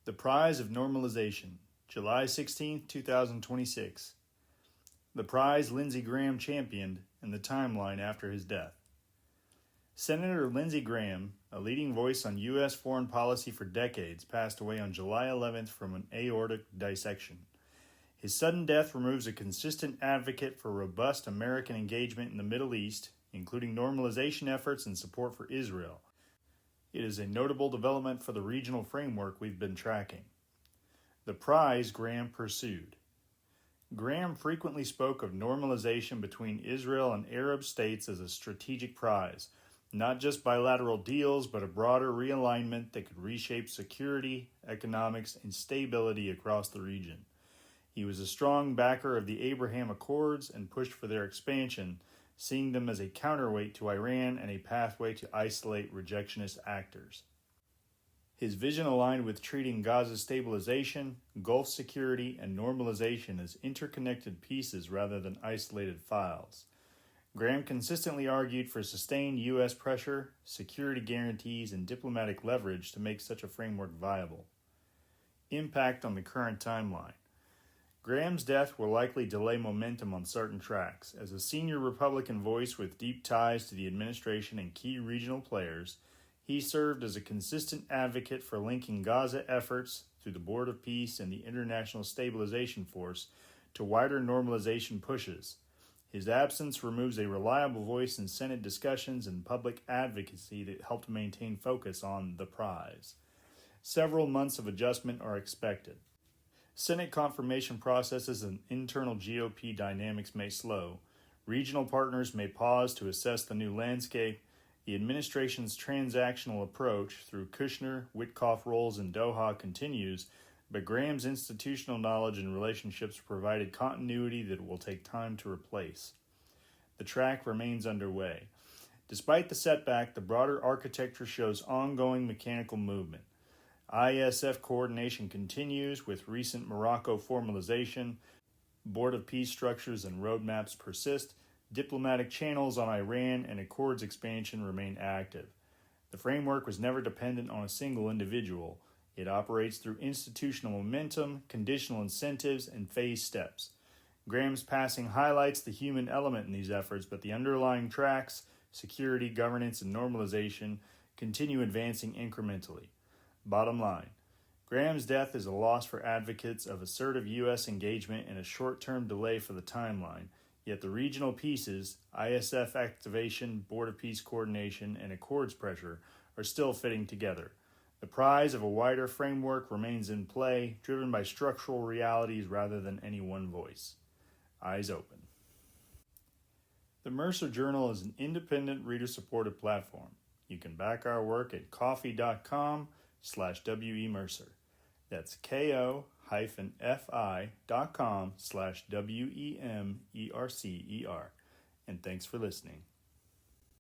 The Prize of Normalization, July 16, 2026. The prize Lindsey Graham championed and the timeline after his death. Senator Lindsey Graham, a leading voice on U.S. foreign policy for decades, passed away on July 11th from an aortic dissection. His sudden death removes a consistent advocate for robust American engagement in the Middle East, including normalization efforts and support for Israel. It is a notable development for the regional framework we've been tracking. The prize Graham pursued. Graham frequently spoke of normalization between Israel and Arab states as a strategic prize, not just bilateral deals, but a broader realignment that could reshape security, economics, and stability across the region. He was a strong backer of the Abraham Accords and pushed for their expansion, seeing them as a counterweight to Iran and a pathway to isolate rejectionist actors. His vision aligned with treating Gaza's stabilization, Gulf security, and normalization as interconnected pieces rather than isolated files. Graham consistently argued for sustained U.S. pressure, security guarantees, and diplomatic leverage to make such a framework viable. Impact on the current timeline. Graham's death will likely delay momentum on certain tracks. As a senior Republican voice with deep ties to the administration and key regional players, he served as a consistent advocate for linking Gaza efforts through the Board of Peace and the International Stabilization Force to wider normalization pushes. His absence removes a reliable voice in Senate discussions and public advocacy that helped maintain focus on the prize. Several months of adjustment are expected. Senate confirmation processes and internal GOP dynamics may slow. Regional partners may pause to assess the new landscape. The administration's transactional approach through Kushner, Witkoff roles in Doha continues, but Graham's institutional knowledge and relationships provided continuity that will take time to replace. The track remains underway. Despite the setback, the broader architecture shows ongoing mechanical movement. ISF coordination continues with recent Morocco formalization. Board of Peace structures and roadmaps persist. Diplomatic channels on Iran and Accords expansion remain active. The framework was never dependent on a single individual. It operates through institutional momentum, conditional incentives, and phased steps. Graham's passing highlights the human element in these efforts, but the underlying tracks, security, governance, and normalization, continue advancing incrementally. Bottom line, Graham's death is a loss for advocates of assertive U.S. engagement and a short-term delay for the timeline, yet the regional pieces, ISF activation, Board of Peace coordination, and Accords pressure, are still fitting together. The prize of a wider framework remains in play, driven by structural realities rather than any one voice. Eyes open. The Mercer Journal is an independent, reader-supported platform. You can back our work at ko-fi.com/WEMercer. That's ko-fi.com/WEMERCER. And thanks for listening.